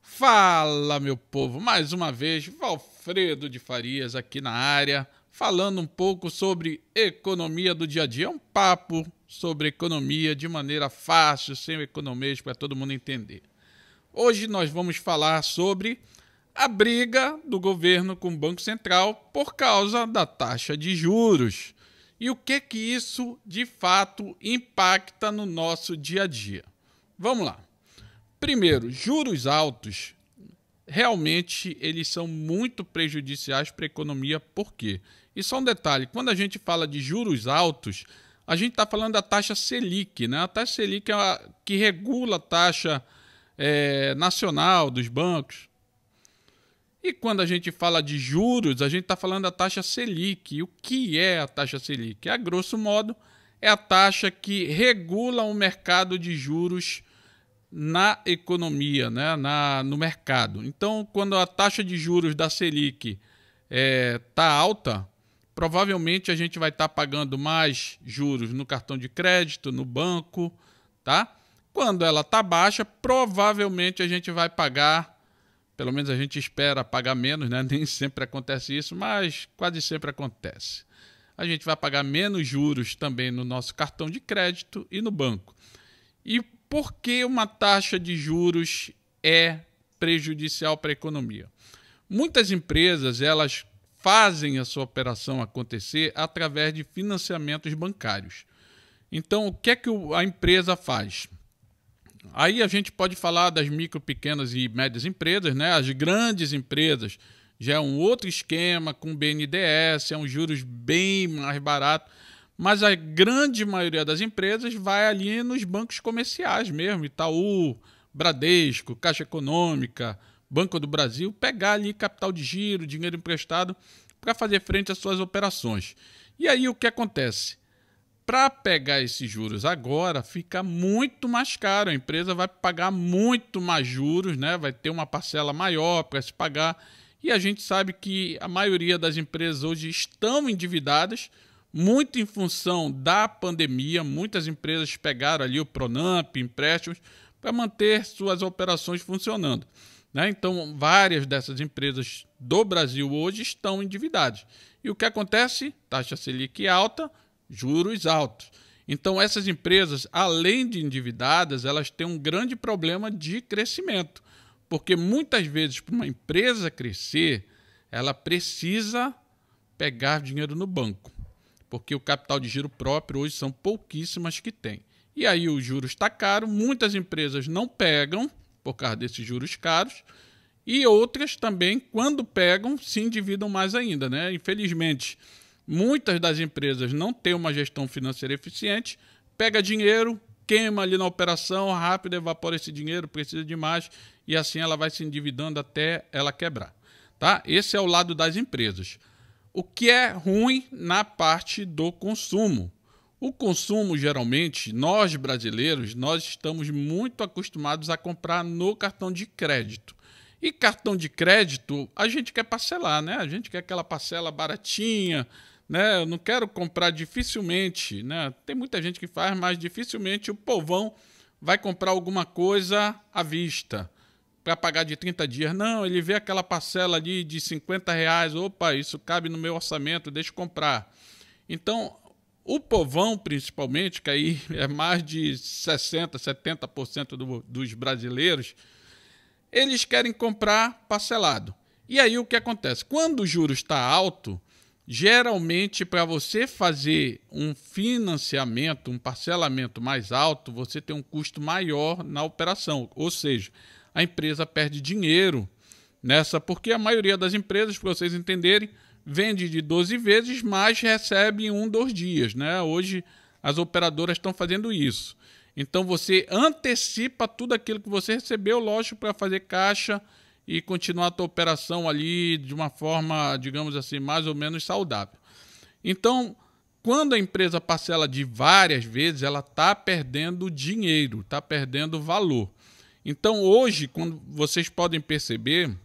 Fala, meu povo, mais uma vez, Valfredo de Farias aqui na área, falando um pouco sobre economia do dia a dia, um papo sobre economia de maneira fácil, sem economês, para todo mundo entender. Hoje nós vamos falar sobre a briga do governo com o Banco Central por causa da taxa de juros e o que isso de fato impacta no nosso dia a dia. Vamos lá. Primeiro, juros altos, realmente eles são muito prejudiciais para a economia. Por quê? E só um detalhe, quando a gente fala de juros altos, a gente está falando da taxa Selic, né? A taxa Selic é a que regula a taxa nacional dos bancos. E quando a gente fala de juros, a gente está falando da taxa Selic. E o que é a taxa Selic? A grosso modo, é a taxa que regula o mercado de juros na economia, né? No mercado. Então, quando a taxa de juros da Selic está alta, provavelmente a gente vai estar pagando mais juros no cartão de crédito, no banco, tá? Quando ela está baixa, provavelmente a gente vai pagar, pelo menos a gente espera pagar menos, né? Nem sempre acontece isso, mas quase sempre acontece. A gente vai pagar menos juros também no nosso cartão de crédito e no banco. E por que uma taxa de juros é prejudicial para a economia? Muitas empresas elas fazem a sua operação acontecer através de financiamentos bancários. Então, o que é que a empresa faz? Aí a gente pode falar das micro, pequenas e médias empresas, né? As grandes empresas já é um outro esquema, com BNDES, é um juros bem mais barato. Mas a grande maioria das empresas vai ali nos bancos comerciais mesmo, Itaú, Bradesco, Caixa Econômica, Banco do Brasil, pegar ali capital de giro, dinheiro emprestado para fazer frente às suas operações. E aí o que acontece? Para pegar esses juros agora fica muito mais caro, a empresa vai pagar muito mais juros, né? Vai ter uma parcela maior para se pagar. E a gente sabe que a maioria das empresas hoje estão endividadas, muito em função da pandemia. Muitas empresas pegaram ali o Pronamp, empréstimos, para manter suas operações funcionando, né? Então, várias dessas empresas do Brasil hoje estão endividadas. E o que acontece? Taxa Selic alta, juros altos. Então, essas empresas, além de endividadas, elas têm um grande problema de crescimento, porque muitas vezes, para uma empresa crescer, ela precisa pegar dinheiro no banco, porque o capital de giro próprio hoje são pouquíssimas que tem. E aí o juros está caro, muitas empresas não pegam por causa desses juros caros, e outras também, quando pegam, se endividam mais ainda, né? Infelizmente, muitas das empresas não têm uma gestão financeira eficiente, pega dinheiro, queima ali na operação, rápido evapora esse dinheiro, precisa de mais, e assim ela vai se endividando até ela quebrar, tá? Esse é o lado das empresas. O que é ruim na parte do consumo? O consumo, geralmente, nós brasileiros, nós estamos muito acostumados a comprar no cartão de crédito. E cartão de crédito, a gente quer parcelar, né? A gente quer aquela parcela baratinha, né? Eu não quero comprar dificilmente, né? Tem muita gente que faz, mas dificilmente o povão vai comprar alguma coisa à vista para pagar de 30 dias. Não, ele vê aquela parcela ali de R$ 50, opa, isso cabe no meu orçamento, deixa eu comprar. Então, o povão, principalmente, que aí é mais de 60%, 70% dos brasileiros, eles querem comprar parcelado. E aí o que acontece? Quando o juros está alto, geralmente para você fazer um financiamento, um parcelamento mais alto, você tem um custo maior na operação, ou seja, a empresa perde dinheiro nessa, porque a maioria das empresas, para vocês entenderem, vende de 12 vezes, mas recebe em 1, 2 dias, né? Hoje as operadoras estão fazendo isso. Então você antecipa tudo aquilo que você recebeu, lógico, para fazer caixa e continuar a tua operação ali de uma forma, digamos assim, mais ou menos saudável. Então, quando a empresa parcela de várias vezes, ela está perdendo dinheiro, está perdendo valor. Então hoje, quando vocês podem perceber,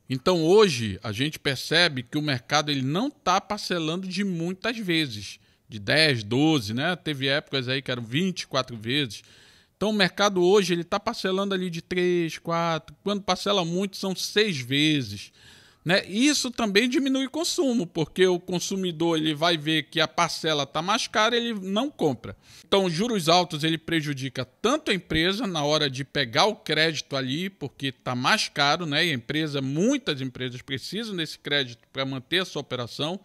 então hoje a gente percebe que o mercado ele não está parcelando de muitas vezes, de 10, 12, né? Teve épocas aí que eram 24 vezes. Então o mercado hoje ele está parcelando ali de 3, 4, quando parcela muito são 6 vezes. Né? Isso também diminui o consumo, porque o consumidor ele vai ver que a parcela está mais cara, ele não compra. Então, juros altos ele prejudica tanto a empresa na hora de pegar o crédito ali, porque está mais caro, né? E muitas empresas precisam desse crédito para manter a sua operação,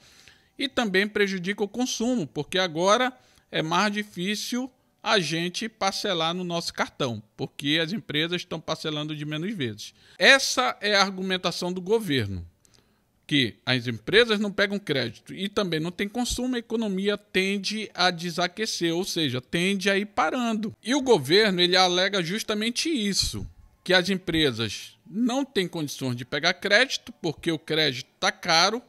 e também prejudica o consumo, porque agora é mais difícil a gente parcelar no nosso cartão, porque as empresas estão parcelando de menos vezes. Essa é a argumentação do governo, que as empresas não pegam crédito e também não tem consumo, a economia tende a desaquecer, ou seja, tende a ir parando. E o governo ele alega justamente isso, que as empresas não têm condições de pegar crédito, porque o crédito está caro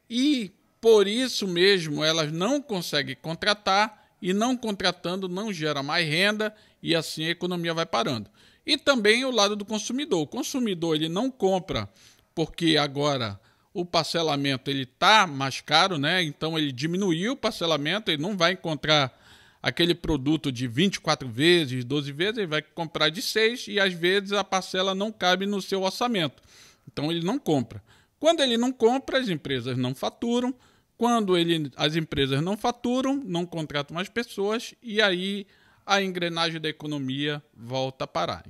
e por isso mesmo elas não conseguem contratar, e não contratando não gera mais renda e assim a economia vai parando. E também o lado do consumidor. O consumidor ele não compra porque agora o parcelamento ele está mais caro, né? Então ele diminuiu o parcelamento, ele não vai encontrar aquele produto de 24 vezes, 12 vezes, ele vai comprar de 6 e às vezes a parcela não cabe no seu orçamento. Então ele não compra. Quando ele não compra, as empresas não faturam. Quando as empresas não faturam, não contratam mais pessoas e aí a engrenagem da economia volta a parar.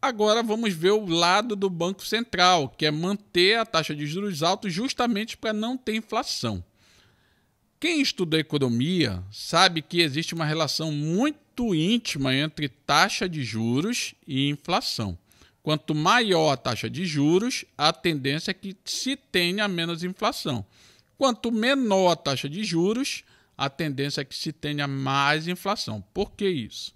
Agora vamos ver o lado do Banco Central, que é manter a taxa de juros alta justamente para não ter inflação. Quem estuda economia sabe que existe uma relação muito íntima entre taxa de juros e inflação. Quanto maior a taxa de juros, a tendência é que se tenha menos inflação. Quanto menor a taxa de juros, a tendência é que se tenha mais inflação. Por que isso?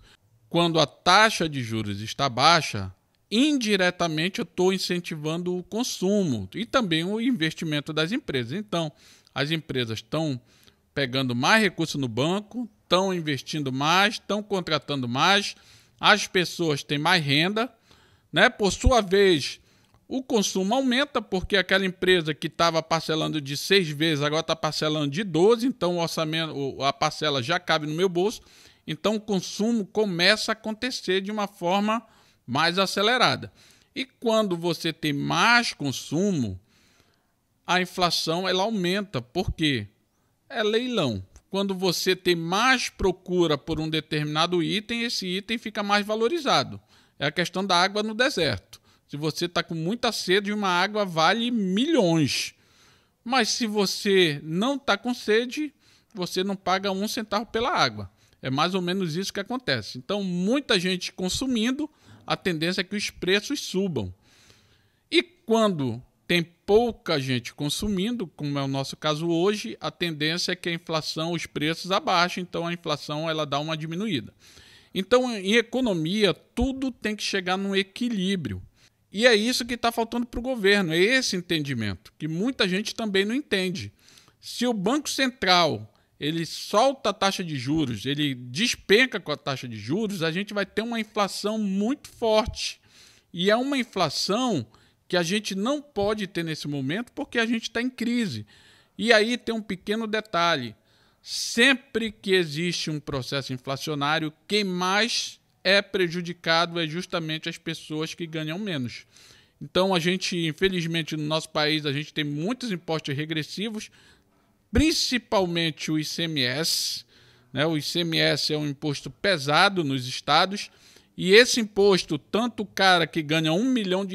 Quando a taxa de juros está baixa, indiretamente eu estou incentivando o consumo e também o investimento das empresas. Então, as empresas estão pegando mais recursos no banco, estão investindo mais, estão contratando mais, as pessoas têm mais renda, né? Por sua vez, o consumo aumenta porque aquela empresa que estava parcelando de 6 vezes agora está parcelando de 12, então o orçamento, a parcela já cabe no meu bolso, então o consumo começa a acontecer de uma forma mais acelerada. E quando você tem mais consumo, a inflação ela aumenta. Por quê? É leilão. Quando você tem mais procura por um determinado item, esse item fica mais valorizado. É a questão da água no deserto. Se você está com muita sede, uma água vale milhões. Mas se você não está com sede, você não paga 1 centavo pela água. É mais ou menos isso que acontece. Então, muita gente consumindo, a tendência é que os preços subam. E quando tem pouca gente consumindo, como é o nosso caso hoje, a tendência é que a inflação, os preços abaixem, então a inflação ela dá uma diminuída. Então, em economia, tudo tem que chegar num equilíbrio. E é isso que está faltando para o governo, é esse entendimento, que muita gente também não entende. Se o Banco Central ele solta a taxa de juros, ele despenca com a taxa de juros, a gente vai ter uma inflação muito forte. E é uma inflação que a gente não pode ter nesse momento porque a gente está em crise. E aí tem um pequeno detalhe. Sempre que existe um processo inflacionário, quem mais é prejudicado é justamente as pessoas que ganham menos. Então, a gente, infelizmente, no nosso país, a gente tem muitos impostos regressivos, principalmente o ICMS. Né? O ICMS é um imposto pesado nos estados, e esse imposto, tanto o cara que ganha R$1 milhão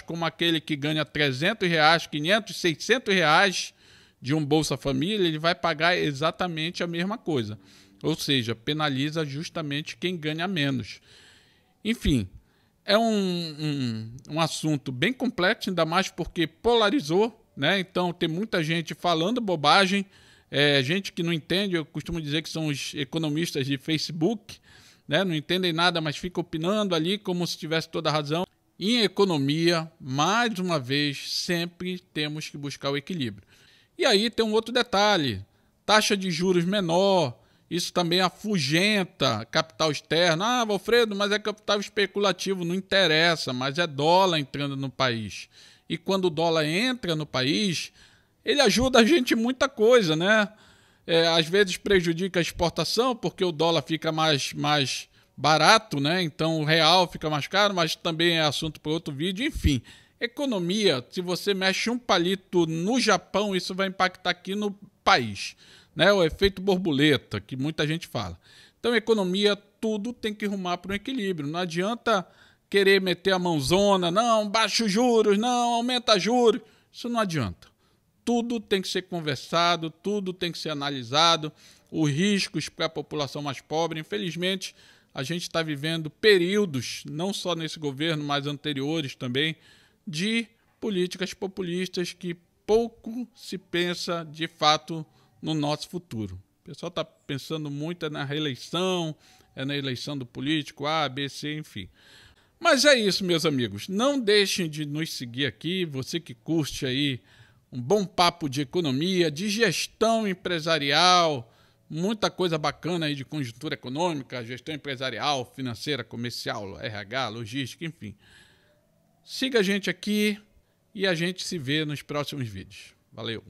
como aquele que ganha R$300, 500, R$600 de um Bolsa Família, ele vai pagar exatamente a mesma coisa. Ou seja, penaliza justamente quem ganha menos. Enfim, é um assunto bem complexo, ainda mais porque polarizou, né? Então tem muita gente falando bobagem, gente que não entende, eu costumo dizer que são os economistas de Facebook, né? Não entendem nada, mas ficam opinando ali como se tivesse toda a razão. Em economia, mais uma vez, sempre temos que buscar o equilíbrio. E aí tem um outro detalhe, taxa de juros menor, isso também afugenta capital externo. Ah, Valfredo, mas é capital especulativo, não interessa, mas é dólar entrando no país. E quando o dólar entra no país, ele ajuda a gente em muita coisa, né? Às vezes prejudica a exportação, porque o dólar fica mais barato, né? Então o real fica mais caro, mas também é assunto para outro vídeo. Enfim, economia, se você mexe um palito no Japão, isso vai impactar aqui no país, né? O efeito borboleta, que muita gente fala. Então, economia, tudo tem que rumar para um equilíbrio. Não adianta querer meter a mãozona, não, baixa os juros, não, aumenta juros. Isso não adianta. Tudo tem que ser conversado, tudo tem que ser analisado, os riscos para a população mais pobre. Infelizmente, a gente está vivendo períodos, não só nesse governo, mas anteriores também, de políticas populistas que pouco se pensa, de fato, no nosso futuro. O pessoal está pensando muito na reeleição, na eleição do político A, B, C, enfim. Mas é isso, meus amigos. Não deixem de nos seguir aqui, você que curte aí um bom papo de economia, de gestão empresarial, muita coisa bacana aí de conjuntura econômica, gestão empresarial, financeira, comercial, RH, logística, enfim. Siga a gente aqui e a gente se vê nos próximos vídeos. Valeu!